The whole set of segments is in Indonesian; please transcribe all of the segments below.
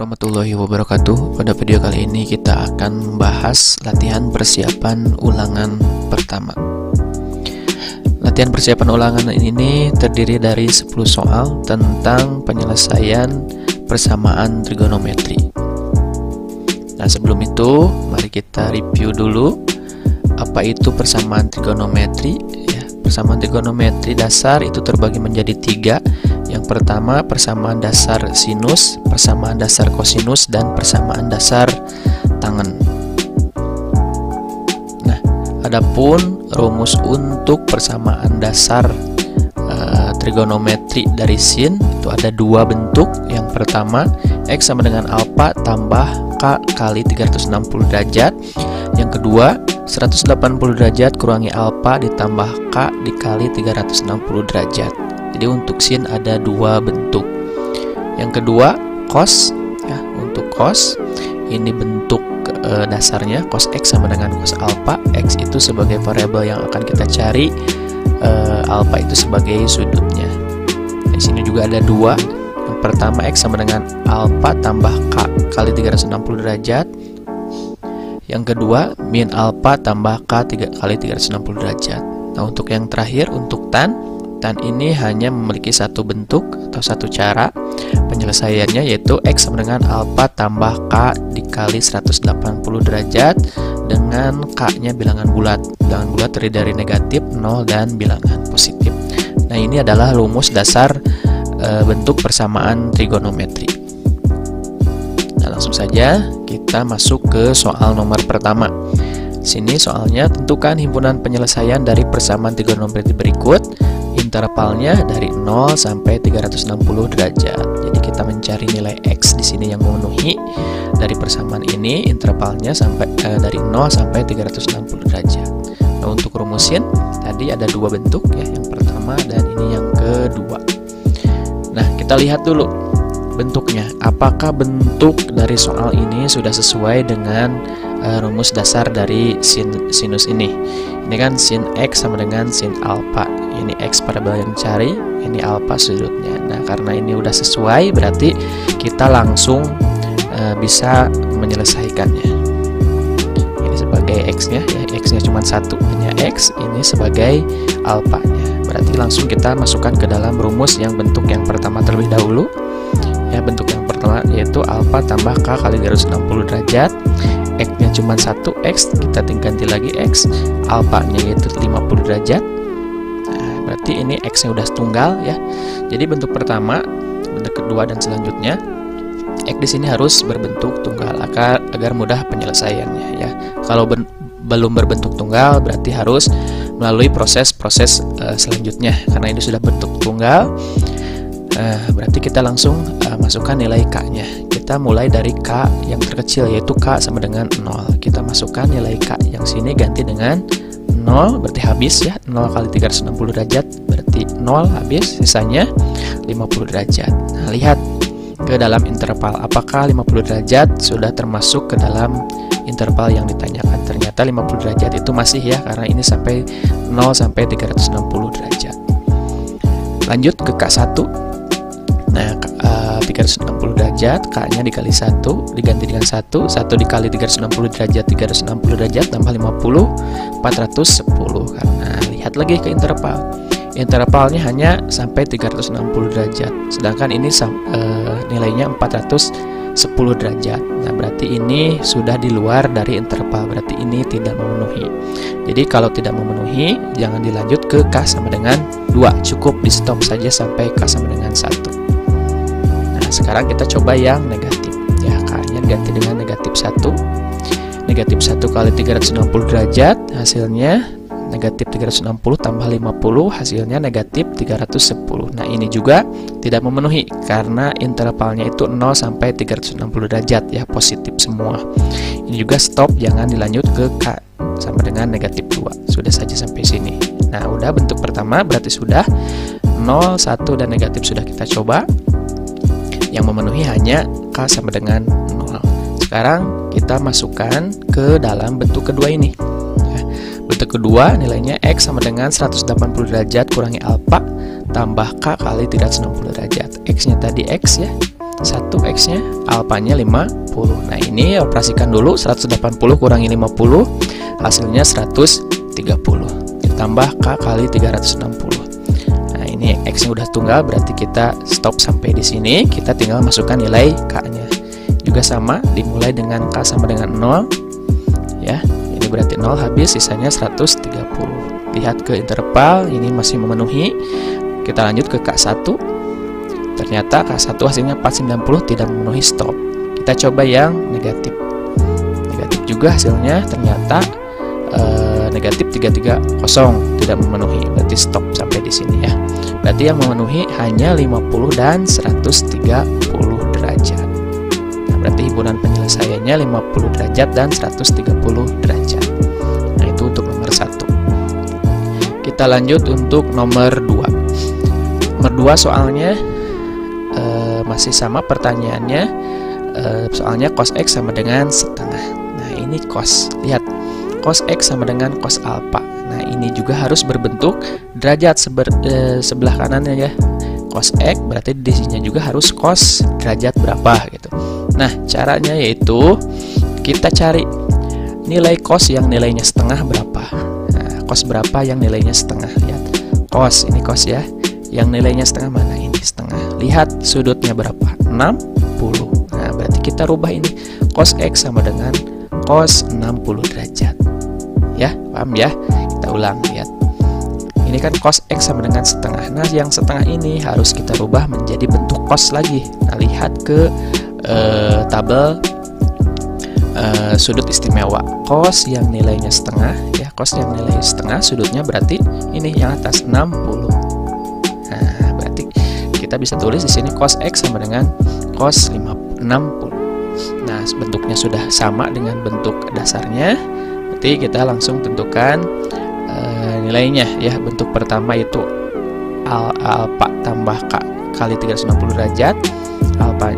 warahmatullahi wabarakatuh. Pada video kali ini kita akan membahas latihan persiapan ulangan pertama. Latihan persiapan ulangan ini terdiri dari 10 soal tentang penyelesaian persamaan trigonometri. Nah, sebelum itu mari kita review dulu apa itu persamaan trigonometri ya. Persamaan trigonometri dasar itu terbagi menjadi 3. Yang pertama, persamaan dasar sinus, persamaan dasar kosinus, dan persamaan dasar tangen. Nah, adapun rumus untuk persamaan dasar trigonometri dari sin itu ada 2 bentuk. Yang pertama, X sama dengan alfa tambah K kali 360 derajat. Yang kedua, 180 derajat kurangi alfa ditambah K dikali 360 derajat. Jadi untuk sin ada 2 bentuk. Yang kedua, cos ya. Untuk cos ini bentuk dasarnya cos X sama dengan cos alfa. X itu sebagai variabel yang akan kita cari, alfa itu sebagai sudutnya. Di sini juga ada 2. Yang pertama, X sama dengan alfa tambah K kali 360 derajat. Yang kedua, min alfa tambah K kali 360 derajat. Nah, untuk yang terakhir, untuk tan ini hanya memiliki satu bentuk atau satu cara penyelesaiannya, yaitu X sama dengan alfa tambah K dikali 180 derajat dengan K-nya bilangan bulat. Bilangan bulat terdiri dari negatif, 0, dan bilangan positif. Nah, ini adalah rumus dasar bentuk persamaan trigonometri. Nah, langsung saja kita masuk ke soal nomor pertama. Sini soalnya, tentukan himpunan penyelesaian dari persamaan trigonometri berikut. Intervalnya dari 0 sampai 360 derajat. Jadi kita mencari nilai X di sini yang memenuhi dari persamaan ini. Intervalnya sampai dari 0 sampai 360 derajat. Nah, untuk rumusin tadi ada 2 bentuk ya, yang pertama dan ini yang kedua. Nah, kita lihat dulu bentuknya. Apakah bentuk dari soal ini sudah sesuai dengan rumus dasar dari sinus ini? Ini kan sin X sama dengan sin alfa. Ini X variabel yang dicari, ini alfa sudutnya. Nah, karena ini udah sesuai, berarti kita langsung bisa menyelesaikannya. Ini sebagai X-nya, ya, X-nya cuma 1, hanya X. Ini sebagai alfanya. Berarti langsung kita masukkan ke dalam rumus yang bentuk yang pertama terlebih dahulu. Ya, bentuk yang pertama yaitu alfa tambah K kali 360 derajat. X-nya cuma 1 X, kita ganti lagi X. Alfanya yaitu 50 derajat. Nah, berarti ini X-nya udah tunggal ya. Jadi bentuk pertama, bentuk kedua, dan selanjutnya X di sini harus berbentuk tunggal agar mudah penyelesaiannya ya. Kalau belum berbentuk tunggal berarti harus melalui proses-proses selanjutnya. Karena ini sudah bentuk tunggal, berarti kita langsung masukkan nilai K-nya. Kita mulai dari K yang terkecil, yaitu K sama dengan 0. Kita masukkan nilai K yang sini ganti dengan 0, berarti habis ya. 0 kali 360 derajat berarti 0 habis, sisanya 50 derajat. Nah, lihat ke dalam interval, apakah 50 derajat sudah termasuk ke dalam interval yang ditanyakan. Ternyata 50 derajat itu masih ya, karena ini sampai 0 sampai 360 derajat. Lanjut ke K1. Nah, 360 derajat, K-nya dikali 1, diganti dengan 1 dikali 360 derajat, 360 derajat tambah 50, 410. Karena lihat lagi ke interval. Intervalnya hanya sampai 360 derajat, sedangkan ini nilainya 410 derajat. Nah, berarti ini sudah di luar dari interval, berarti ini tidak memenuhi. Jadi kalau tidak memenuhi, jangan dilanjut ke K sama dengan 2, cukup di stop saja sampai K sama dengan 1. Sekarang kita coba yang negatif ya, K-nya ganti dengan negatif 1. Negatif 1 kali 360 derajat, hasilnya negatif 360 tambah 50, hasilnya negatif 310. Nah, ini juga tidak memenuhi karena intervalnya itu 0 sampai 360 derajat ya, positif semua. Ini juga stop, jangan dilanjut ke K sama dengan negatif 2. Sudah saja sampai sini. Nah, udah bentuk pertama berarti sudah 0, 1, dan negatif sudah kita coba. Yang memenuhi hanya K sama dengan 0. Sekarang kita masukkan ke dalam bentuk kedua ini ya. Bentuk kedua nilainya X sama dengan 180 derajat kurangi alfa tambah K kali 360 derajat. X nya tadi X ya, 1x-nya, alpanya 50. Nah, ini operasikan dulu, 180 kurangi 50, hasilnya 130. Ditambah K kali 360. Nah, ini X-nya udah tunggal, berarti kita stop sampai di sini. Kita tinggal masukkan nilai K-nya. Juga sama, dimulai dengan K sama dengan 0. Ya, ini berarti 0 habis, sisanya 130. Lihat ke interval, ini masih memenuhi. Kita lanjut ke K1. Ternyata K1 hasilnya 490, tidak memenuhi, stop. Kita coba yang negatif. Negatif juga hasilnya, ternyata negatif 330, tidak memenuhi, berarti stop sampai di sini ya. Berarti yang memenuhi hanya 50 dan 130 derajat. Nah, berarti himpunan penyelesaiannya 50 derajat dan 130 derajat. Nah, itu untuk nomor 1. Kita lanjut untuk nomor 2. Nomor 2 soalnya masih sama pertanyaannya, soalnya cos X sama dengan setengah. Nah, ini cos, lihat, cos X sama dengan cos alpha. Nah, ini juga harus berbentuk derajat sebelah kanannya ya. Cos X berarti di sini juga harus cos derajat berapa gitu. Nah, caranya yaitu kita cari nilai cos yang nilainya setengah berapa. Nah, cos berapa yang nilainya setengah, lihat. Cos, ini cos ya. Yang nilainya setengah mana? Ini setengah. Lihat sudutnya berapa? 60. Nah, berarti kita rubah ini. Cos X sama dengan cos 60 derajat. Ya, paham ya? Kita ulang, lihat. Ini kan cos X sama dengan setengah. Nah, yang setengah ini harus kita rubah menjadi bentuk cos lagi. Nah, lihat ke tabel sudut istimewa. Cos yang nilainya setengah, ya, cos yang nilai setengah, sudutnya berarti ini yang atas 60. Nah, berarti kita bisa tulis di sini cos X sama dengan cos 60. Nah, bentuknya sudah sama dengan bentuk dasarnya. Berarti kita langsung tentukan nilainya ya. Bentuk pertama itu alpha tambah K kali 360 derajat. Alpha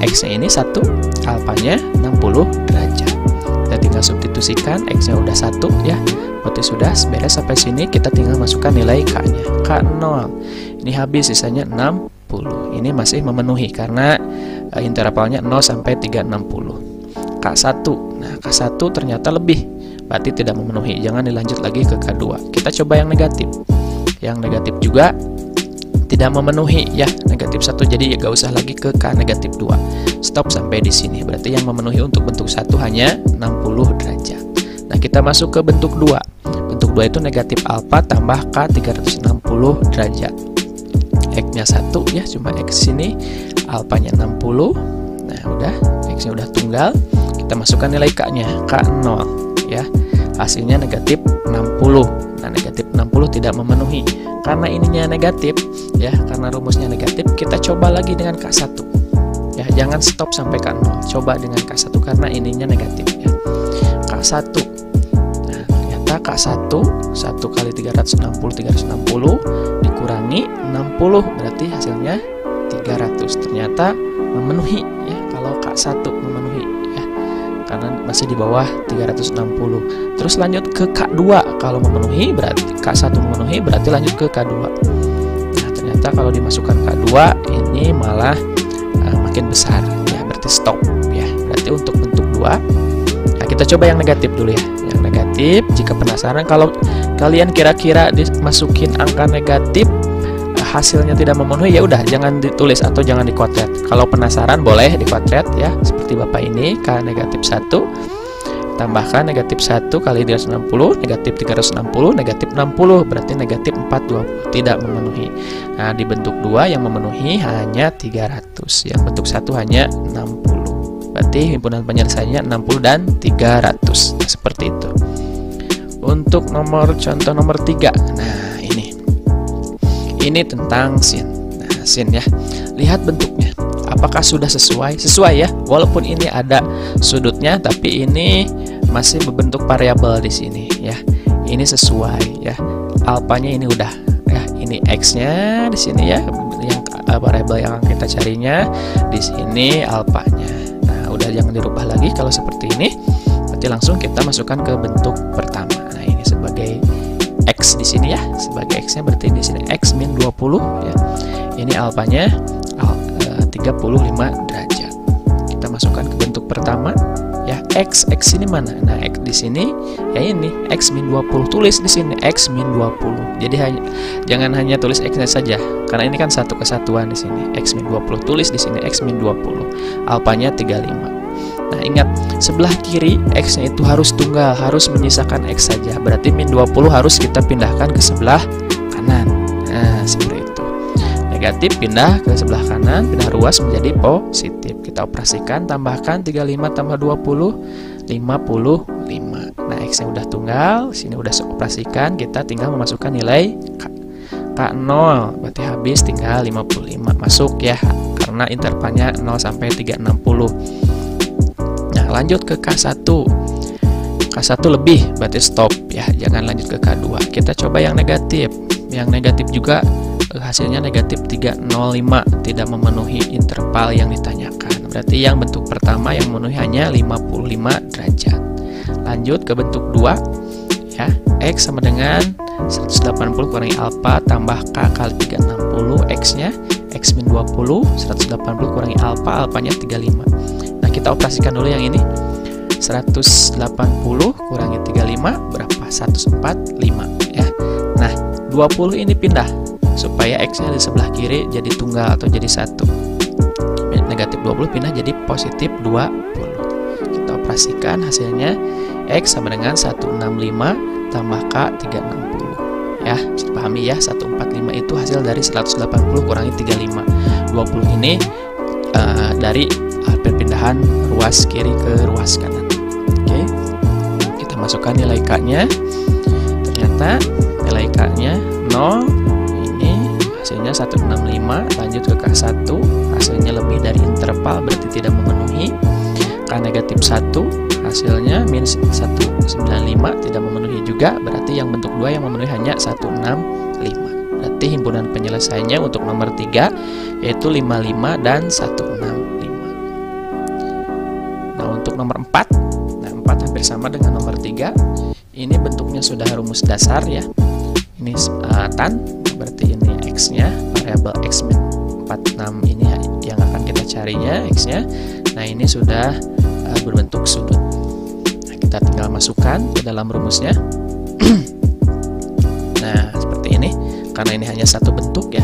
X-nya ini 1, alpanya 60 derajat. Kita tinggal substitusikan, X-nya udah 1 ya. Berarti sudah beres sampai sini. Kita tinggal masukkan nilai K-nya. K0. Ini habis, sisanya 60. Ini masih memenuhi karena intervalnya 0 sampai 360. K1. Nah, K1 ternyata lebih, berarti tidak memenuhi. Jangan dilanjut lagi ke K2. Kita coba yang negatif. Yang negatif juga tidak memenuhi ya, negatif 1. Jadi ya gak usah lagi ke K negatif 2. Stop sampai di sini. Berarti yang memenuhi untuk bentuk 1 hanya 60 derajat. Nah, kita masuk ke bentuk 2. Bentuk 2 itu negatif alpha tambah K 360 derajat. X-nya 1 ya, cuma X sini, alpanya 60. Nah, udah, X-nya udah tunggal. Kita masukkan nilai K-nya, K0 ya. Hasilnya negatif 60. Nah, negatif 60 tidak memenuhi. Karena ininya negatif ya, karena rumusnya negatif, kita coba lagi dengan K1. Ya, jangan stop sampai K0. Coba dengan K1 karena ininya negatif ya. K1. Nah, ternyata K1 1 kali 360 dikurangi 60 berarti hasilnya 300. Ternyata memenuhi ya, kalau K1 memenuhi ya. Karena masih di bawah 360. Terus lanjut ke K2. Kalau memenuhi berarti K1 memenuhi, berarti lanjut ke K2. Nah, ternyata kalau dimasukkan K2 ini malah makin besar ya, berarti stop ya. Berarti untuk bentuk 2. Nah, kita coba yang negatif dulu ya. Yang negatif, jika penasaran kalau kalian kira-kira dimasukin angka negatif hasilnya tidak memenuhi, ya udah jangan ditulis atau jangan dikuadrat. Kalau penasaran boleh dikuadrat ya, seperti Bapak ini. K negatif 1 tambahkan negatif 1 kali 360, negatif 360, negatif 60, berarti negatif 420, tidak memenuhi. Nah, di bentuk 2 yang memenuhi hanya 300, yang bentuk 1 hanya 60. Berarti himpunan penyelesaiannya 60 dan 300. Nah, seperti itu. Untuk contoh nomor 3. Nah, ini tentang sin. Nah, sin ya. Lihat bentuknya. Apakah sudah sesuai? Sesuai ya. Walaupun ini ada sudutnya, tapi ini masih berbentuk variabel di sini ya. Ini sesuai ya. Alpanya ini udah ya. Ini X-nya di sini ya. Yang variabel yang kita carinya di sini alpanya. Nah, udah jangan dirubah lagi kalau seperti ini. Berarti langsung kita masukkan ke bentuk pertama. Nah, ini sebagai X di sini ya, sebagai X-nya berarti di sini X min 20 ya. Ini alpanya 300 35 derajat. Kita masukkan ke bentuk pertama ya, X ini mana? Nah, X di sini ya ini X min 20, tulis di sini X min 20. Jadi jangan hanya tulis X-nya saja karena ini kan satu kesatuan di sini. X min 20, tulis di sini X min 20. Alpanya 35. Nah, ingat sebelah kiri X-nya itu harus tunggal, harus menyisakan X saja. Berarti min 20 harus kita pindahkan ke sebelah kanan. Nah, seperti itu. Negatif pindah ke sebelah kanan, pindah ruas menjadi positif. Kita operasikan, tambahkan 35 tambah 20, 55. Nah, X yang udah tunggal, sini udah operasikan, kita tinggal memasukkan nilai K0. Berarti habis tinggal 55. Masuk ya, karena intervalnya 0 sampai 360. Nah, lanjut ke K1. K1 lebih, berarti stop ya, jangan lanjut ke K2. Kita coba yang negatif. Yang negatif juga hasilnya negatif 305, tidak memenuhi interval yang ditanyakan. Berarti yang bentuk pertama yang memenuhi hanya 55 derajat. Lanjut ke bentuk 2 ya, X sama dengan 180 kurangi alfa tambah K kali 360. X-nya X min 20, 180 kurangi alfa, alfanya 35. Nah, kita operasikan dulu yang ini. 180 kurangi 35 berapa? 145 ya. Nah, 20 ini pindah supaya X-nya di sebelah kiri jadi tunggal atau jadi 1. Negatif 20 pindah jadi positif 20. Kita operasikan, hasilnya X sama dengan 165 tambah K 360 ya. Bisa dipahami ya, 145 itu hasil dari 180 kurangi 35. 20 ini dari perpindahan ruas kiri ke ruas kanan. Oke, kita masukkan nilai K-nya. Ternyata nilai K-nya 0. Hasilnya 165, lanjut ke K1, hasilnya lebih dari interval, berarti tidak memenuhi. K negatif 1, hasilnya min 195, tidak memenuhi juga, berarti yang bentuk 2 yang memenuhi hanya 165. Berarti himpunan penyelesaiannya untuk nomor 3 yaitu 55 dan 165. Nah, untuk nomor 4, nah 4 hampir sama dengan nomor 3. Ini bentuknya sudah rumus dasar ya. Ini tan, berarti ini X-nya, variabel X min 46 ini yang akan kita carinya X-nya. Nah, ini sudah berbentuk sudut. Nah, kita tinggal masukkan ke dalam rumusnya. Nah, seperti ini. Karena ini hanya satu bentuk ya.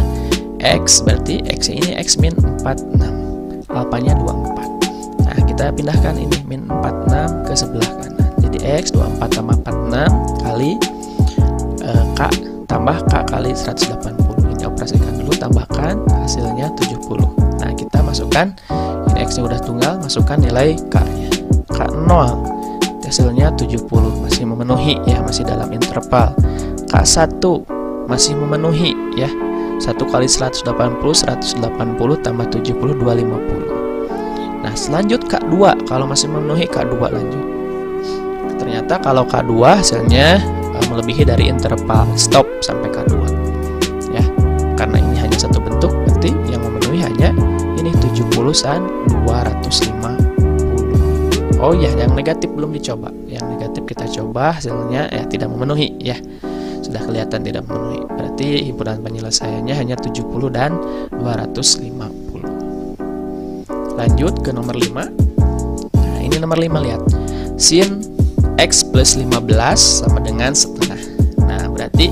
X berarti X ini X min 46. Alfanya 24. Nah, kita pindahkan ini min 46 ke sebelah kanan. Jadi X 24 tambah 46 kali K tambah K kali 180. Ini operasikan dulu, tambahkan, hasilnya 70. Nah, kita masukkan, ini X nya udah tunggal, masukkan nilai K nya K0, hasilnya 70, masih memenuhi ya, masih dalam interval. K1 masih memenuhi ya, 1 kali 180, 180 tambah 70, 250. Nah, selanjut K2, kalau masih memenuhi K2 lanjut. Ternyata kalau K2 hasilnya melebihi dari interval, stop sampai K2 ya, karena ini hanya satu bentuk, berarti yang memenuhi hanya ini 70 dan 250. Oh ya, yang negatif belum dicoba. Yang negatif kita coba, hasilnya ya tidak memenuhi ya, sudah kelihatan tidak memenuhi, berarti himpunan penyelesaiannya hanya 70 dan 250. Lanjut ke nomor 5. Nah, ini nomor 5, lihat, sin X plus 15 sama dengan setengah. Nah, berarti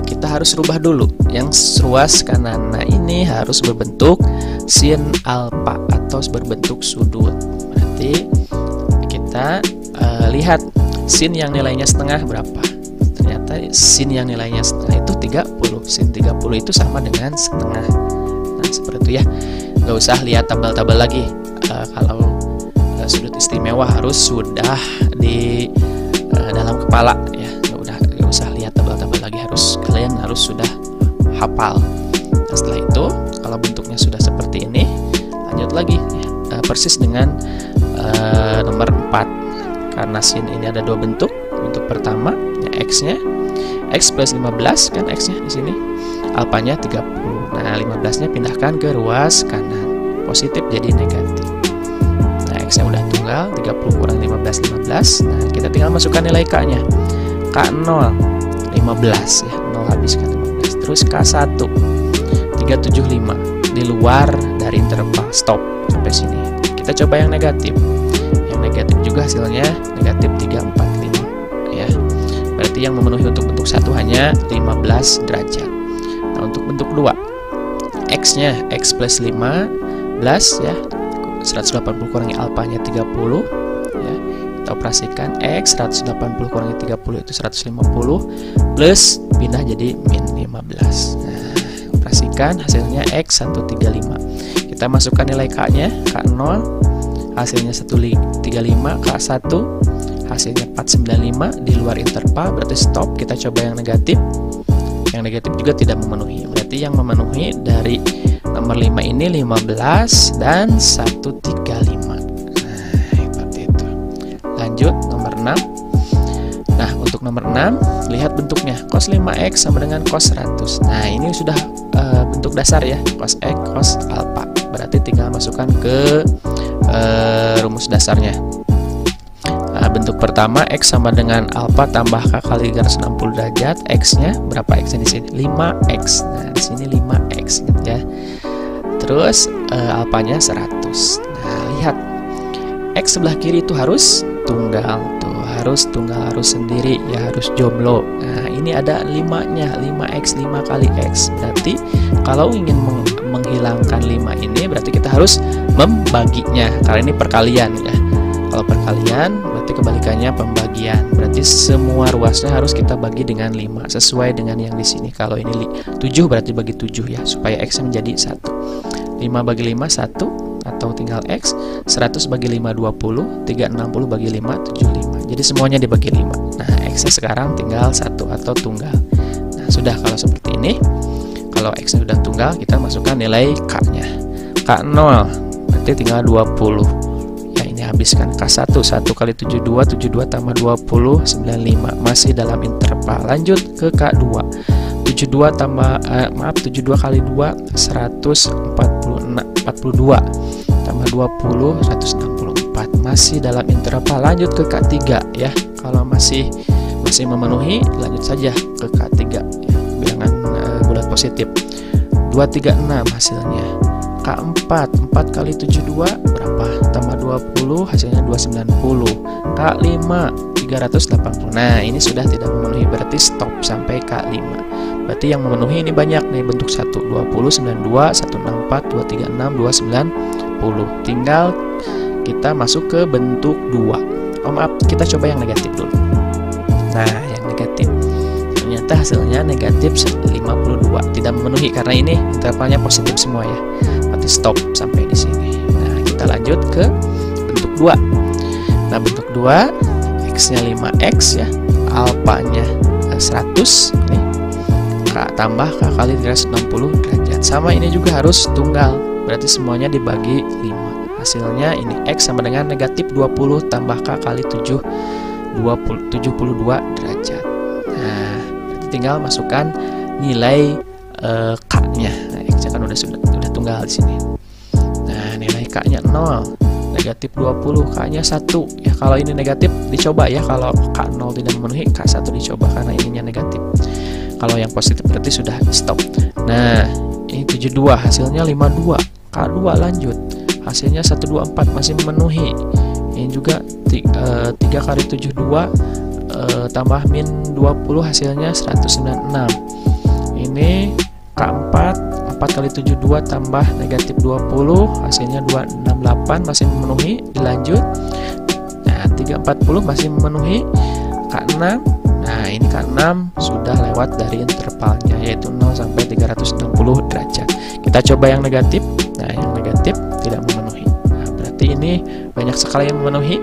kita harus rubah dulu yang ruas kanan. Nah, ini harus berbentuk sin alfa atau berbentuk sudut. Berarti kita lihat sin yang nilainya setengah berapa. Ternyata sin yang nilainya setengah itu 30. Sin 30 itu sama dengan setengah. Nah, seperti itu ya. Nggak usah lihat tabel-tabel lagi. Kalau sudut istimewa harus sudah di dalam kepala ya, nggak usah lihat tabel-tabel lagi, kalian harus sudah hafal. Nah, setelah itu kalau bentuknya sudah seperti ini, lanjut lagi ya, persis dengan nomor 4. Karena sin ini ada dua bentuk. Bentuk pertama ya, X-nya X plus 15 kan, X-nya di sini, alfanya 30. Nah, 15-nya pindahkan ke ruas kanan, positif jadi negatif. X-nya udah tunggal, 30 kurang 15, 15. Nah, kita tinggal masukkan nilai K-nya. K0, 15 ya, 0 habiskan 15. Terus K1, 375. di luar dari interval stop sampai sini. Kita coba yang negatif. Yang negatif juga hasilnya negatif 345 ya. Berarti yang memenuhi untuk bentuk 1 hanya 15 derajat. Nah, untuk bentuk 2, X-nya X plus 15 ya. 180 kurangi alpanya 30 ya. Kita operasikan X 180 kurangi 30 itu 150 plus pindah jadi min 15. Nah, operasikan hasilnya X 135. Kita masukkan nilai K-nya, K0 hasilnya 135, K1 hasilnya 495 di luar interval, berarti stop. Kita coba yang negatif. Yang negatif juga tidak memenuhi. Berarti yang memenuhi dari nomor 5 ini 15 dan 135. Nah, seperti itu. Lanjut nomor 6. Nah, untuk nomor 6, lihat bentuknya. Cos 5x sama dengan cos 100. Nah, ini sudah bentuk dasar ya, cos x, cos alpha. Berarti tinggal masukkan ke rumus dasarnya. Nah, bentuk pertama X sama dengan alpha tambah K kali 360 derajat. X-nya berapa X-nya di sini? 5X. Nah, di sini 5X ya. Terus alpanya 100. Nah, lihat. X sebelah kiri itu harus tunggal. Tuh, harus tunggal, harus sendiri ya, harus jomblo. Nah, ini ada 5-nya, 5X, 5 kali X. Berarti kalau ingin menghilangkan 5 ini berarti kita harus membaginya. Karena ini perkalian ya. Kalau perkalian berarti kebalikannya pembagian. Berarti semua ruasnya harus kita bagi dengan 5 sesuai dengan yang di sini. Kalau ini 7 berarti bagi 7 ya, supaya X menjadi 1. 5 bagi 5 1 atau tinggal X. 100 bagi 5 20, 360 bagi 5 75. Jadi semuanya dibagi 5. Nah, X-nya sekarang tinggal 1 atau tunggal. Nah, sudah kalau seperti ini. Kalau X-nya sudah tunggal, kita masukkan nilai K-nya. K0 berarti tinggal 20. Habiskan K1 1 kali 72 tambah 20 95, masih dalam interval. Lanjut ke K2. 72 tambah 72 kali 2 142 tambah 20 164, masih dalam interval. Lanjut ke K3 ya. Kalau masih memenuhi, lanjut saja ke K3 ya. Bilangan bulat positif. 236 hasilnya. K4 4 kali 72 berapa? Tambah 20 hasilnya 290. K5 380. Nah, ini sudah tidak memenuhi, berarti stop sampai K5. Berarti yang memenuhi ini banyak nih, bentuk 1 20 92 164 236 290. Tinggal kita masuk ke bentuk 2. Oh maaf, kita coba yang negatif dulu. Nah, yang negatif ternyata hasilnya negatif 52, tidak memenuhi karena ini intervalnya positif semua ya. Berarti stop sampai di sini. Nah, kita lanjut ke bentuk 2. Nah, bentuk 2 X-nya 5X ya, alpanya 100 nih. K tambah K kali 360 derajat. Sama ini juga harus tunggal. Berarti semuanya dibagi 5. Hasilnya ini X sama dengan negatif 20 tambah K kali 72 derajat. Nah, berarti tinggal masukkan nilai K-nya. Nah, X-nya kan udah tunggal di sini. Nah, nilai K-nya 0. Negatif 20, K-nya 1. Ya, kalau ini negatif dicoba ya. Kalau K0 tidak memenuhi, K1 dicoba karena ininya negatif. Kalau yang positif berarti sudah stop. Nah, ini 72, hasilnya 52. K2 lanjut. Hasilnya 124, masih memenuhi. Ini juga 3 kali 72 tambah min 20 hasilnya 196. Ini K4 4 kali 72 tambah negatif 20 hasilnya 268, masih memenuhi. Dilanjut. Nah, 340 masih memenuhi. K6. Nah, ini K6 sudah lewat dari intervalnya, yaitu 0 sampai 360 derajat. Kita coba yang negatif. Nah, yang negatif tidak memenuhi. Nah, berarti ini banyak sekali yang memenuhi.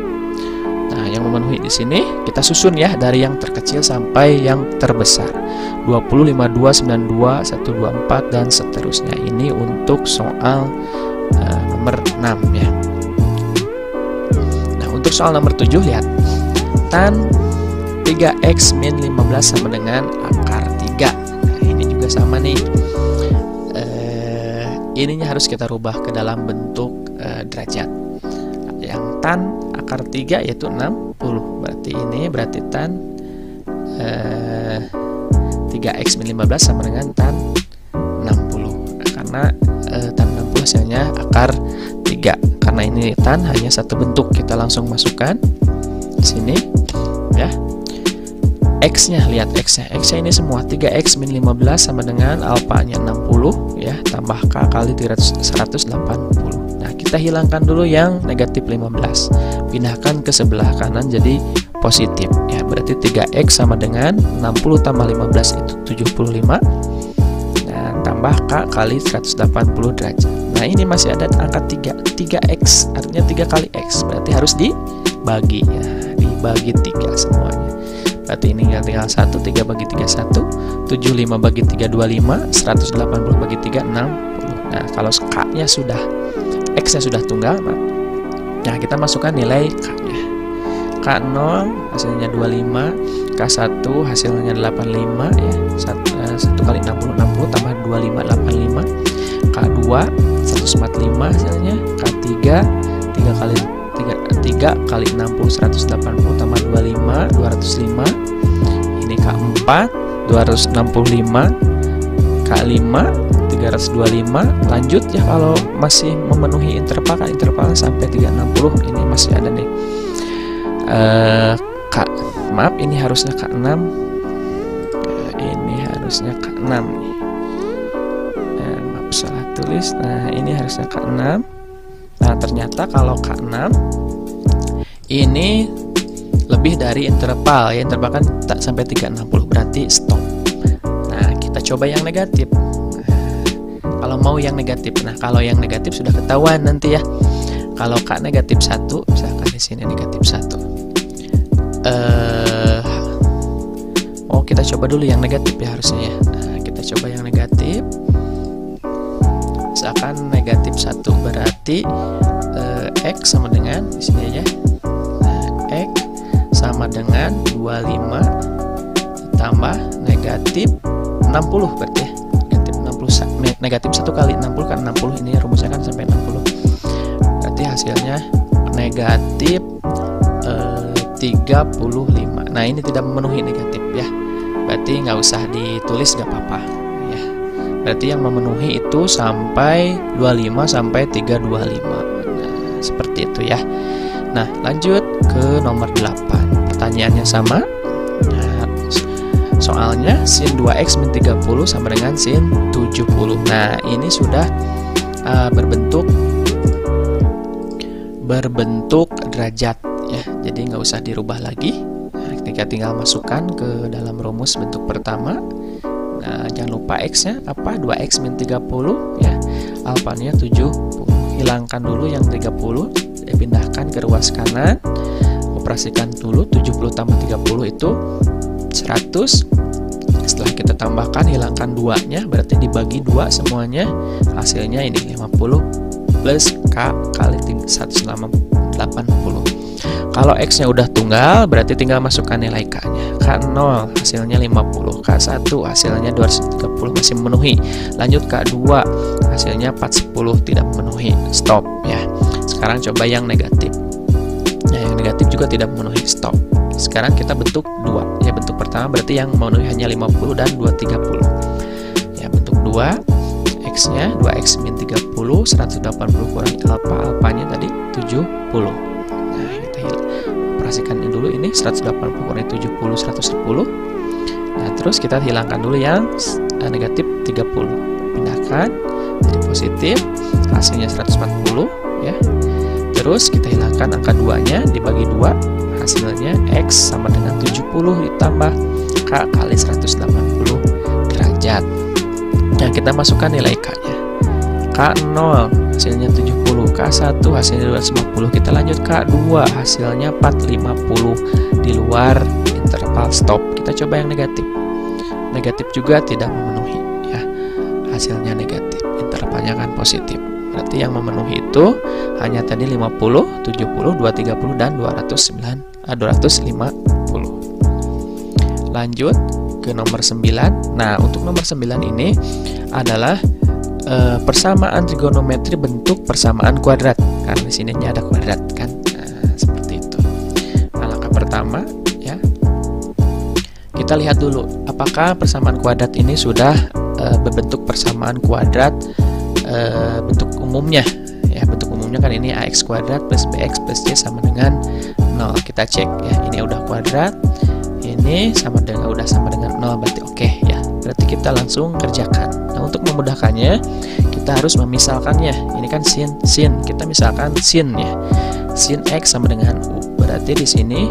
Nah, yang memenuhi di sini kita susun ya, dari yang terkecil sampai yang terbesar. 20, 52, 92, 124 dan seterusnya. Ini untuk soal nomor 6 ya. Nah, untuk soal nomor 7 lihat. Tan 3x min 15 sama dengan akar 3. Nah, ini juga sama nih. Ininya harus kita rubah ke dalam bentuk derajat. Yang tan akar 3 yaitu 60. Berarti tan 3x min 15 sama dengan tan 60. Karena tan hasilnya akar 3. Karena ini tan hanya satu bentuk, kita langsung masukkan di sini ya. X-nya, lihat X-nya. X-nya ini semua 3X min 15 sama dengan alfanya 60 ya, tambah K kali 180. Nah, kita hilangkan dulu yang negatif 15. Pindahkan ke sebelah kanan jadi positif ya. Berarti 3X sama dengan 60 tambah 15 itu 75. Nah, tambah K kali 180 derajat. Nah, ini masih ada angka 3. 3X artinya 3 kali X. Berarti harus dibagi ya. Dibagi 3 semuanya. Berarti ini tinggal 1, 3 bagi 3 1, 75 bagi 3 25, 180 bagi 3 60. Nah, kalau K-nya sudah, X-nya sudah tunggal, nah kita masukkan nilai K-nya. K0 hasilnya 25, K1 hasilnya 85 ya. 1 kali 60 60 tambah 25 85. K2 145 hasilnya. K3 3 kali 60 180 tambah 25 205. Ini K4 265, K5 325. Lanjut ya, kalau masih memenuhi interval, kan intervalnya sampai 360. Ini masih ada nih. Maaf, ini harusnya K6. Ini harusnya K6 nih. Maaf, salah tulis. Nah, ini harusnya K6. Nah, ternyata kalau K6 ini lebih dari interval ya, interval kan tak sampai 360, berarti stop. Nah, kita coba yang negatif. Kalau mau yang negatif, nah kalau yang negatif sudah ketahuan nanti ya. Kalau K negatif 1, misalkan di sini negatif 1. Kita coba dulu yang negatif ya harusnya ya. Nah, kita coba yang negatif. Misalkan negatif 1 berarti X sama dengan di sini aja. X sama dengan 25 ditambah negatif 60 berarti ya. Negatif 1 kali 60 kan 60, ini rumusnya kan sampai 60. Berarti hasilnya negatif 35. Nah, ini tidak memenuhi negatif ya. Berarti nggak usah ditulis, nggak apa-apa ya. Berarti yang memenuhi itu sampai 25 sampai 325. Nah, seperti itu ya. Nah, lanjut ke nomor 8. Pertanyaannya sama. Nah, soalnya sin 2x min 30 sama dengan sin 70. Nah, ini sudah berbentuk derajat ya. Jadi nggak usah dirubah lagi. Nah, kita tinggal masukkan ke dalam rumus bentuk pertama. Nah, jangan lupa x-nya apa? 2x min 30 ya. Alfanya 70. Hilangkan dulu yang 30, pindahkan ke ruas kanan. Operasikan dulu 70 tambah 30 itu 100. Setelah kita tambahkan, hilangkan 2-nya, berarti dibagi 2 semuanya. Hasilnya ini 50 plus K kali 180. Kalau X-nya udah tunggal, berarti tinggal masukkan nilai K-nya. K0 hasilnya 50, K1 hasilnya 230 masih memenuhi. Lanjut K2 hasilnya 410 tidak memenuhi. Stop ya. Sekarang coba yang negatif. Nah, yang negatif juga tidak memenuhi. Stop. Sekarang kita bentuk 2. Ya, bentuk pertama berarti yang memenuhi hanya 50 dan 230. Ya, bentuk 2. X-nya 2x min 30, 180 kurang alfanya tadi 70. Nah, kita operasikan dulu ini 180 kurang 70 110. Nah, terus kita hilangkan dulu yang negatif 30. Pindahkan jadi positif, hasilnya 140 ya. Terus kita hilangkan angka 2-nya, dibagi 2, hasilnya X sama dengan 70 ditambah K kali 180 derajat. Nah, kita masukkan nilai K-nya. K0 hasilnya 70, K1 hasilnya 250. Kita lanjut K2 hasilnya 450 di luar interval stop. Kita coba yang negatif. Negatif juga tidak memenuhi ya. Hasilnya negatif, intervalnya kan positif. Berarti yang memenuhi itu hanya tadi 50, 70, 230 dan 250. Lanjut ke nomor 9. Nah, untuk nomor 9 ini adalah persamaan trigonometri bentuk persamaan kuadrat. Karena di sini ada kuadrat kan. Nah, seperti itu. Nah, langkah pertama ya. Kita lihat dulu apakah persamaan kuadrat ini sudah berbentuk persamaan kuadrat bentuk umumnya. Ya, bentuk umumnya kan ini ax kuadrat plus bx plus c sama dengan 0. Kita cek ya, ini udah kuadrat, ini sama dengan 0, berarti oke ya. Berarti kita langsung kerjakan. Nah, untuk memudahkannya kita harus memisalkannya. Ini kan sin, kita misalkan sin ya. Sin x sama dengan u. Berarti di sini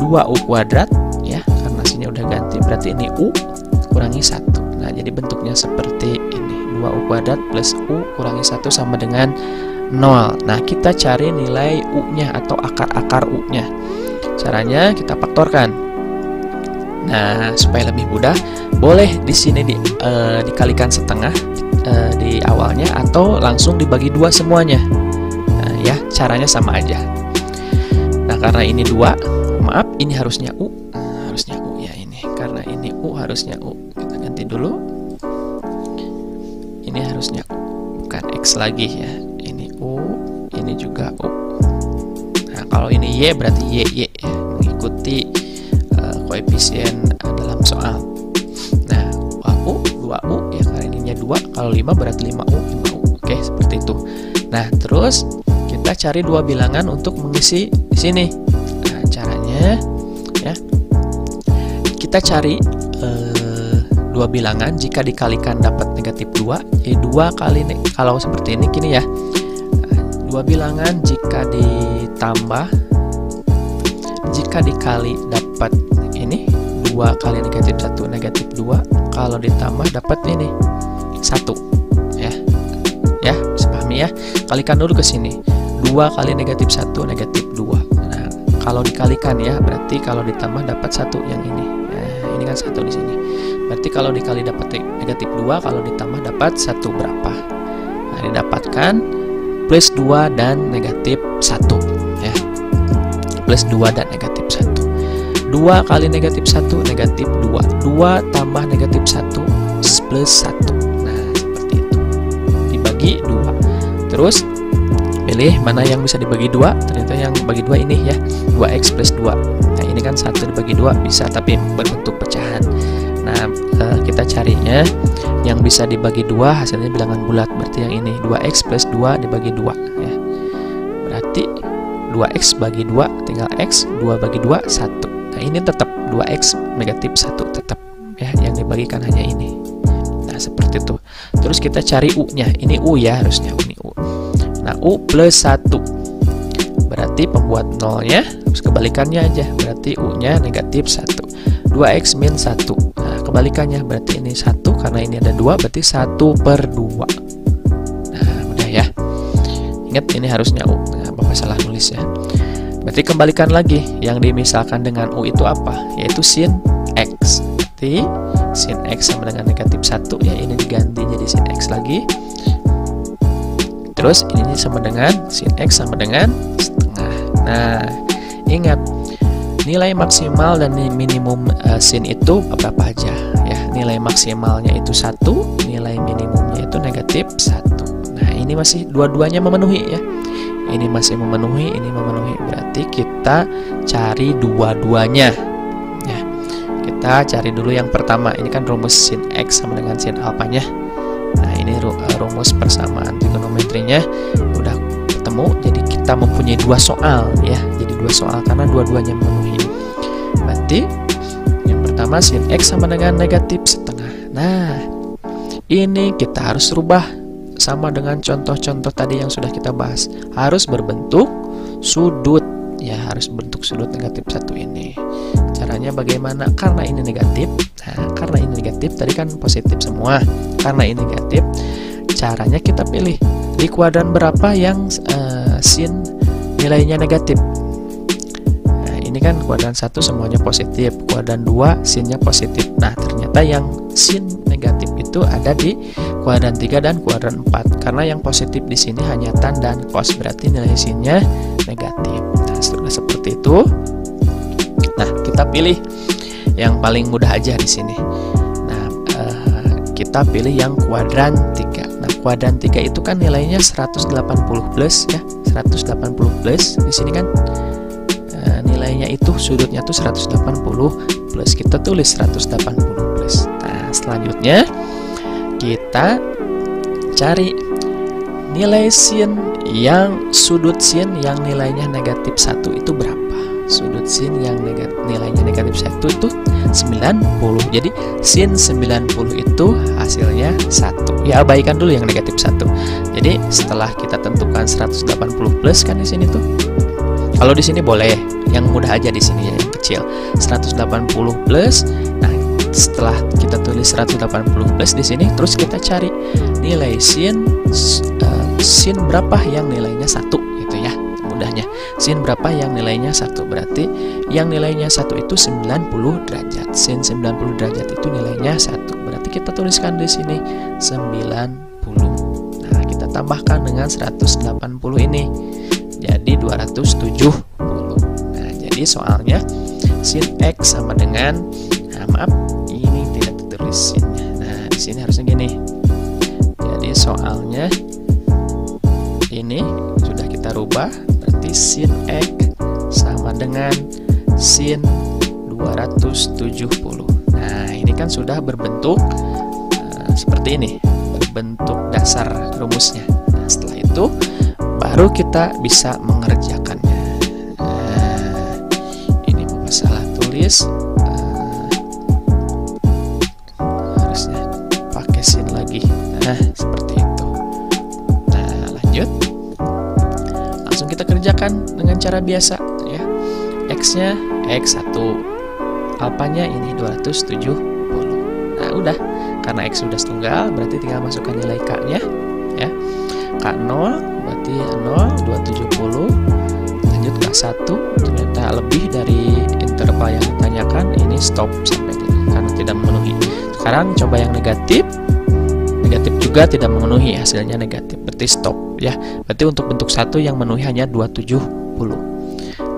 2u kuadrat ya, karena sinnya udah ganti, berarti ini u kurangi 1. Nah, jadi bentuknya seperti ini. 2u kuadrat plus u kurangi 1 sama dengan 0. Nah, kita cari nilai u-nya atau akar-akar u-nya. Caranya kita faktorkan. Nah, supaya lebih mudah, boleh di sini dikalikan setengah di awalnya atau langsung dibagi 2 semuanya. Nah, ya, caranya sama aja. Nah, karena ini 2, maaf, ini harusnya u. Nah, harusnya u ya ini. Karena ini u harusnya u. Kita ganti dulu. Ini harusnya u, bukan x lagi ya. U, ini juga U. Nah, kalau ini Y berarti Y ya, mengikuti koefisien dalam soal. Nah, 2U ya, karena ininya 2, kalau 5 berarti 5U. Oke, seperti itu. Nah, terus kita cari 2 bilangan untuk mengisi di sini. Nah, caranya ya, kita cari 2 bilangan jika dikalikan dapat negatif 2, jadi 2 kali kalau seperti ini gini ya. 2 bilangan jika dikali dapat ini 2 kali negatif 1 negatif 2, kalau ditambah dapat ini 1 ya. Ya, bisa pahami ya. Kalikan dulu ke sini. 2 kali negatif 1 negatif 2. Nah, kalau dikalikan ya, berarti kalau ditambah dapat 1 yang ini. Nah, ini kan 1 di sini. Berarti kalau dikali dapat negatif 2, kalau ditambah dapat 1 berapa? Nah, didapatkan plus 2 dan negatif 1 ya. Plus 2 dan negatif 1. 2 kali negatif 1 negatif 2. 2 tambah negatif 1 plus 1. Nah, seperti itu. Dibagi 2. Terus pilih mana yang bisa dibagi 2. Ternyata yang bagi 2 ini ya. 2x plus 2. Nah, ini kan 1 dibagi 2 bisa, tapi berbentuk pecahan. Nah, kita carinya yang bisa dibagi 2 hasilnya bilangan bulat, berarti yang ini 2x plus 2 dibagi 2 ya. Berarti 2x bagi 2 tinggal x, 2 bagi 2 1. Nah, ini tetap 2x negatif 1 tetap ya, yang dibagikan hanya ini. Nah, seperti itu. Terus kita cari u-nya. Ini u ya, harusnya ini u. Nah, u plus 1. Berarti pembuat nolnya harus kebalikannya aja. Berarti u-nya negatif 1. 2x min 1. Nah, kebalikannya berarti ini 1, karena ini ada 2, berarti 1/2. Nah, udah ya. Ingat ini harusnya U. Nah, Bapak salah nulis ya. Berarti kembalikan lagi, yang dimisalkan dengan U itu apa? Yaitu sin X. Berarti sin X sama dengan negatif 1 ya, ini diganti jadi sin X lagi. Terus ini sama dengan sin X sama dengan setengah. Nah, ingat nilai maksimal dan minimum sin itu berapa aja ya. Nilai maksimalnya itu 1, nilai minimumnya itu negatif 1. Nah, ini masih dua-duanya memenuhi ya. Ini masih memenuhi, ini memenuhi. Berarti kita cari dua-duanya ya. Kita cari dulu yang pertama. Ini kan rumus sin X sama dengan sin alfanya. Nah, ini rumus persamaan trigonometrinya udah ketemu. Jadi kita mempunyai 2 soal ya. Jadi 2 soal karena dua-duanya memenuhi. Berarti yang pertama sin X sama dengan negatif setengah. Nah, ini kita harus rubah sama dengan contoh-contoh tadi yang sudah kita bahas. Harus berbentuk sudut ya, harus bentuk sudut negatif 1 ini. Caranya bagaimana? Karena ini negatif. Nah, karena ini negatif, tadi kan positif semua. Karena ini negatif, caranya kita pilih di kuadran berapa yang sin nilainya negatif. Nah, ini kan kuadran 1 semuanya positif, kuadran 2 sinnya positif. Nah, ternyata yang sin negatif itu ada di kuadran 3 dan kuadran 4. Karena yang positif di sini hanya tan dan cos, berarti nilai sinnya negatif. Nah, sudah seperti itu. Nah, kita pilih yang paling mudah aja di sini. Nah, kita pilih yang kuadran 3. Nah, kuadran 3 itu kan nilainya 180 plus ya, 180 plus. Di sini kan nilainya itu sudutnya tuh 180 plus. Kita tulis 180 plus. Nah, selanjutnya kita cari nilai sin yang sudut sin yang nilainya negatif 1 itu berapa? Sudut sin yang nilainya negatif 1 itu 90. Jadi sin 90 itu hasilnya 1. Ya, abaikan dulu yang negatif 1. Jadi setelah kita tentukan 180 plus kan di sini tuh. Kalau di sini boleh, yang mudah aja di sini ya, yang kecil. 180 plus. Nah, setelah kita tulis 180 plus di sini, terus kita cari nilai sin berapa yang nilainya 1 gitu ya. Mudahnya. Sin berapa yang nilainya 1? Berarti yang nilainya 1 itu 90 derajat. Sin 90 derajat itu nilainya 1. Berarti kita tuliskan di sini 90. Nah, kita tambahkan dengan 180 ini. Jadi 270. Nah, jadi soalnya sin X sama dengan, nah maaf, ini tidak ditulis sinnya. Nah, di sini harusnya gini. Jadi soalnya ini sudah kita rubah, berarti sin X sama dengan sin 270. Nah, ini kan sudah berbentuk seperti ini, berbentuk dasar rumusnya. Nah, setelah itu baru kita bisa mengerjakannya. Ini Bapak salah tulis, harusnya pakai sin lagi. Nah, seperti itu. Nah, lanjut. Langsung kita kerjakan dengan cara biasa ya. X-nya X1, alpanya ini 270. Nah, udah. Karena X sudah tunggal, berarti tinggal masukkan nilai K-nya ya. K0 berarti 0, 270. Lanjut K1, ternyata lebih dari interval yang ditanyakan, ini stop sampai karena tidak memenuhi. Sekarang coba yang negatif. Negatif juga tidak memenuhi, hasilnya negatif, berarti stop ya. Berarti untuk bentuk 1 yang memenuhi hanya 270.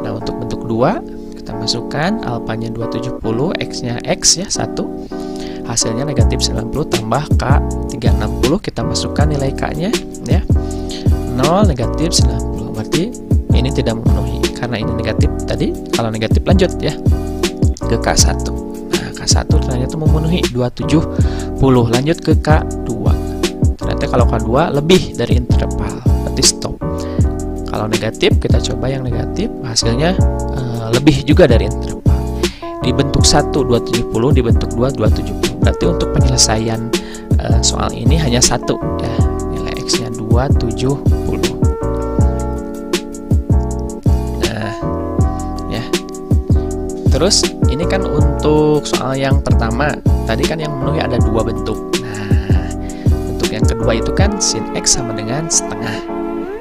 Nah, untuk bentuk 2 kita masukkan alpanya 270, X-nya X ya, 1. Hasilnya negatif 90 tambah K 360, kita masukkan nilai K-nya ya. 0 negatif 90, berarti ini tidak memenuhi karena ini negatif tadi. Kalau negatif lanjut ya ke K1. Nah, K1 ternyata memenuhi 270. Lanjut ke K2. Ternyata kalau K2 lebih dari interval, berarti stop. Kalau negatif kita coba yang negatif, hasilnya lebih juga dari interval. Di bentuk 1 270, di bentuk 2 270. Berarti untuk penyelesaian soal ini hanya 1 ya. Nilai X-nya 270. Nah, ya. Terus ini kan untuk soal yang pertama. Tadi kan yang memenuhi ada 2 bentuk. Nah, bentuk yang kedua itu kan sin X sama dengan setengah.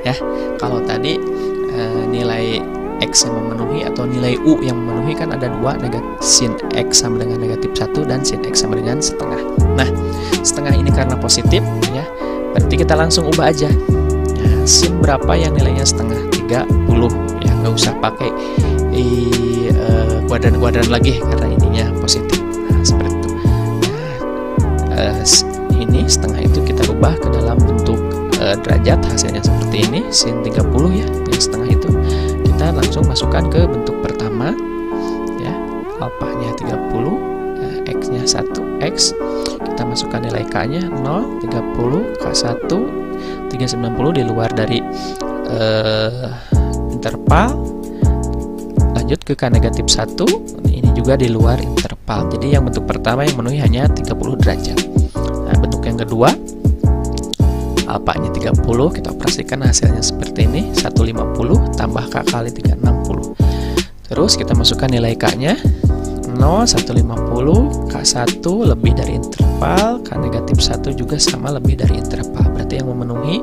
Ya. Kalau tadi nilai X yang memenuhi atau nilai U yang memenuhi kan ada 2, sin X sama dengan negatif 1 dan sin X sama dengan setengah. Nah, setengah ini karena positif ya, berarti kita langsung ubah aja. Nah, sin berapa yang nilainya setengah? 30 ya, nggak usah pakai kuadran-kuadran lagi karena ininya positif. Nah, seperti itu. Nah, ini setengah itu kita ubah ke dalam bentuk derajat, hasilnya seperti ini, sin 30 ya, yang setengah itu. Kita langsung masukkan ke bentuk pertama ya, alpanya 30, X-nya 1X, kita masukkan nilai K-nya 0, 30, K1 390 di luar dari interval. Lanjut ke K negatif 1, ini juga di luar interval. Jadi yang bentuk pertama yang memenuhi hanya 30 derajat. Nah, bentuk yang kedua alpanya 30, kita operasikan hasilnya seperti ini, 150 tambah K kali 360. Terus kita masukkan nilai K-nya 0, 150, K1 lebih dari interval, K negatif 1 juga sama lebih dari interval. Berarti yang memenuhi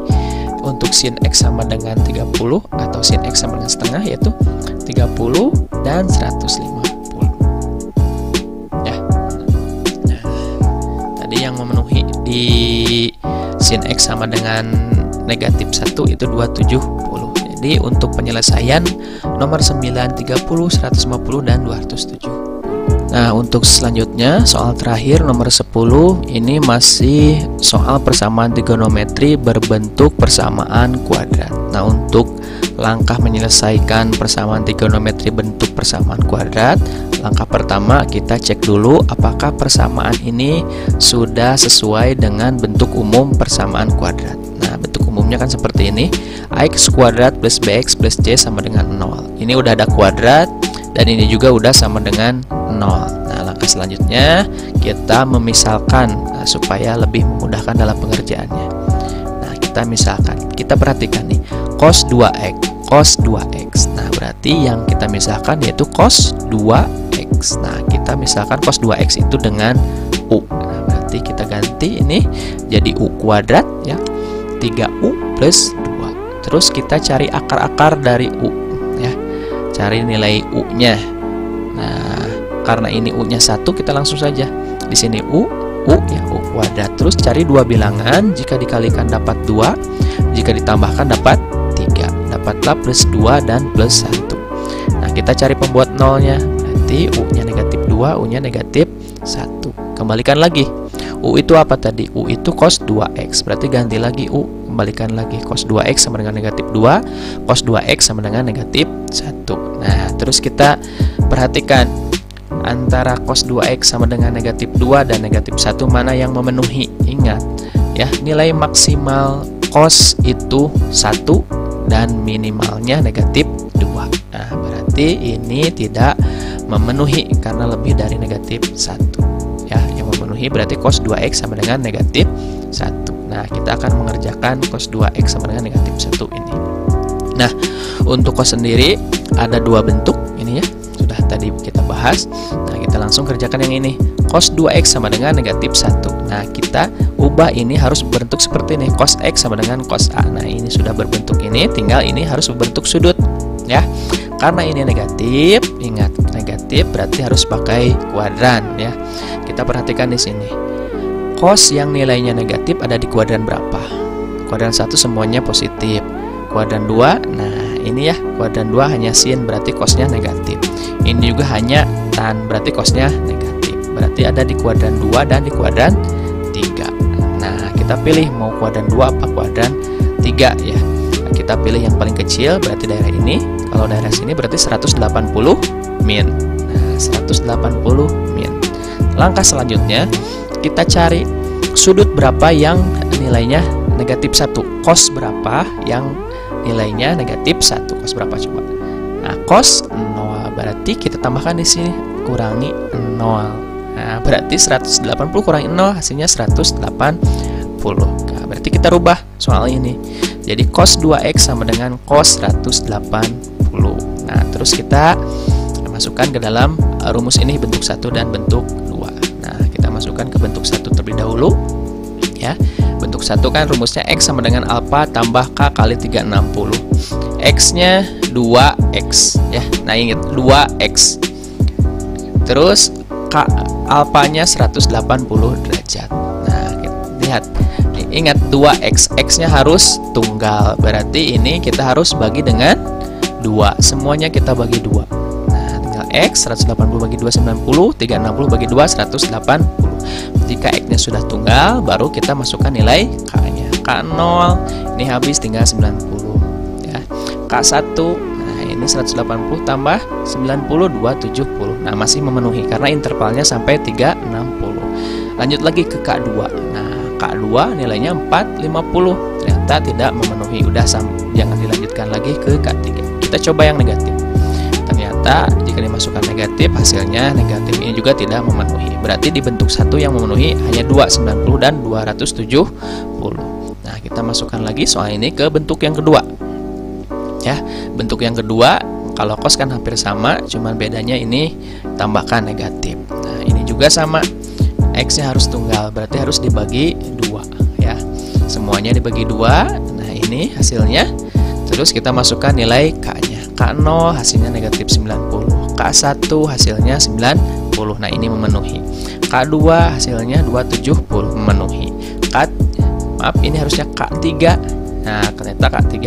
untuk sin X sama dengan 30 atau sin X sama dengan setengah yaitu 30 dan 150 ya. Nah, tadi yang memenuhi di sin X sama dengan negatif 1 itu 270. Jadi untuk penyelesaian nomor 9, 30, 150 dan 270. Nah, untuk selanjutnya soal terakhir nomor 10 ini masih soal persamaan trigonometri berbentuk persamaan kuadrat. Nah, untuk langkah menyelesaikan persamaan trigonometri bentuk persamaan kuadrat, langkah pertama kita cek dulu apakah persamaan ini sudah sesuai dengan bentuk umum persamaan kuadrat. Nah, bentuk umum umumnya kan seperti ini. X kuadrat plus BX plus C sama dengan 0. Ini udah ada kuadrat, dan ini juga udah sama dengan 0. Nah, langkah selanjutnya kita memisalkan supaya lebih memudahkan dalam pengerjaannya. Nah, kita misalkan, kita perhatikan nih, cos 2X, cos 2X. Nah, berarti yang kita misalkan yaitu cos 2X. Nah, kita misalkan cos 2X itu dengan U. Nah, berarti kita ganti ini jadi U kuadrat ya, 3U plus 2. Terus kita cari akar-akar dari U ya, cari nilai U-nya. Nah, karena ini U-nya 1, kita langsung saja di sini U ya, U kuadrat. Terus cari dua bilangan, jika dikalikan dapat 2, jika ditambahkan dapat 3. Dapatlah plus 2 dan plus 1. Nah, kita cari pembuat nolnya. Berarti U-nya negatif 2, U-nya negatif 1. Kembalikan lagi. U itu apa tadi? U itu cos 2X. Berarti ganti lagi U, kembalikan lagi. Cos 2X sama dengan negatif 2, cos 2X sama dengan negatif 1. Nah, terus kita perhatikan antara cos 2X sama dengan negatif 2 dan negatif 1 mana yang memenuhi. Ingat ya, nilai maksimal cos itu 1 dan minimalnya negatif 2. Nah, berarti ini tidak memenuhi karena lebih dari negatif 1 ya. Yang memenuhi berarti cos 2X sama dengan negatif 1. Nah, kita akan mengerjakan cos 2X sama dengan negatif 1 ini. Nah, untuk cos sendiri ada dua bentuk ini ya, sudah tadi kita bahas. Nah, kita langsung kerjakan yang ini. Cos 2X sama dengan negatif 1. Nah, kita ubah ini harus berbentuk seperti ini. Cos X sama dengan cos A. Nah, ini sudah berbentuk ini, tinggal ini harus berbentuk sudut ya. Karena ini negatif, ingat negatif berarti harus pakai kuadran ya. Kita perhatikan di sini. Cos yang nilainya negatif ada di kuadran berapa? Kuadran 1 semuanya positif. Kuadran 2, nah ini ya, kuadran 2 hanya sin, berarti cosnya negatif. Ini juga hanya tan, berarti cosnya negatif. Berarti ada di kuadran 2 dan di kuadran 3. Nah, kita pilih mau kuadran 2 apa kuadran 3 ya. Nah, kita pilih yang paling kecil, berarti daerah ini. Kalau daerah sini berarti 180 min. Nah, 180 min. Langkah selanjutnya kita cari sudut berapa yang nilainya negatif 1. Cos berapa yang nilainya negatif 1. Cos berapa coba? Nah, cos 0. Berarti kita tambahkan di sini kurangi 0. Nah, berarti 180 kurangi 0 hasilnya 180. Nah, berarti kita rubah soal ini. Jadi cos 2X sama dengan cos 180. Nah, terus kita masukkan ke dalam rumus ini bentuk 1 dan bentuk 2. Nah, kita masukkan ke bentuk 1 terlebih dahulu ya. Bentuk 1 kan rumusnya X sama dengan alpha tambah K kali 360. X-nya 2X ya. Nah, ingat 2X. Terus alpanya 180 derajat. Nah, lihat. Ingat 2X. X-nya harus tunggal. Berarti ini kita harus bagi dengan 2. Semuanya kita bagi 2. Nah, tinggal X 180 bagi 2 90, 360 bagi 2 180. Jika X-nya sudah tunggal, baru kita masukkan nilai K-nya. K0 ini habis tinggal 90 ya. K1, nah ini 180 tambah 90 270. Nah, masih memenuhi karena intervalnya sampai 360. Lanjut lagi ke K2. Nah, K2 nilainya 450. Ternyata tidak memenuhi. Udah jangan dilanjutkan lagi ke K3. Kita coba yang negatif. Ternyata jika dimasukkan negatif, hasilnya negatif. Ini juga tidak memenuhi. Berarti di bentuk 1 yang memenuhi hanya 290 dan 270. Nah, kita masukkan lagi soal ini ke bentuk yang kedua. Ya, bentuk yang kedua kalau cos kan hampir sama, cuman bedanya ini tambahkan negatif. Nah, ini juga sama. X-nya harus tunggal, berarti harus dibagi 2 ya. Semuanya dibagi 2. Nah, ini hasilnya. Terus kita masukkan nilai K-nya. K0 hasilnya negatif 90. K1 hasilnya 90. Nah, ini memenuhi. K2 hasilnya 270 memenuhi. Maaf, ini harusnya K3. Nah, ternyata K3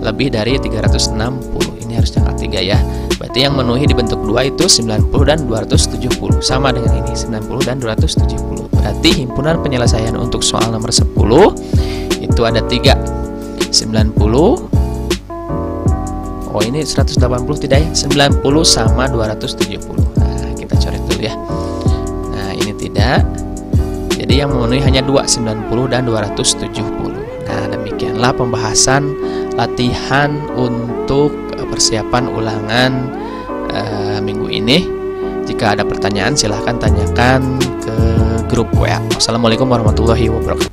lebih dari 360. Ini harusnya K3 ya. Berarti yang memenuhi di bentuk 2 itu 90 dan 270. Sama dengan ini, 90 dan 270. Berarti himpunan penyelesaian untuk soal nomor 10 itu ada 3. 90. Oh, ini 180 tidak ya? 90 sama 270. Nah, kita coret dulu ya. Nah, ini tidak. Jadi yang memenuhi hanya 2, 90 dan 270. Nah, demikianlah pembahasan latihan untuk persiapan ulangan minggu ini. Jika ada pertanyaan silahkan tanyakan ke grup WA. Wassalamualaikum warahmatullahi wabarakatuh.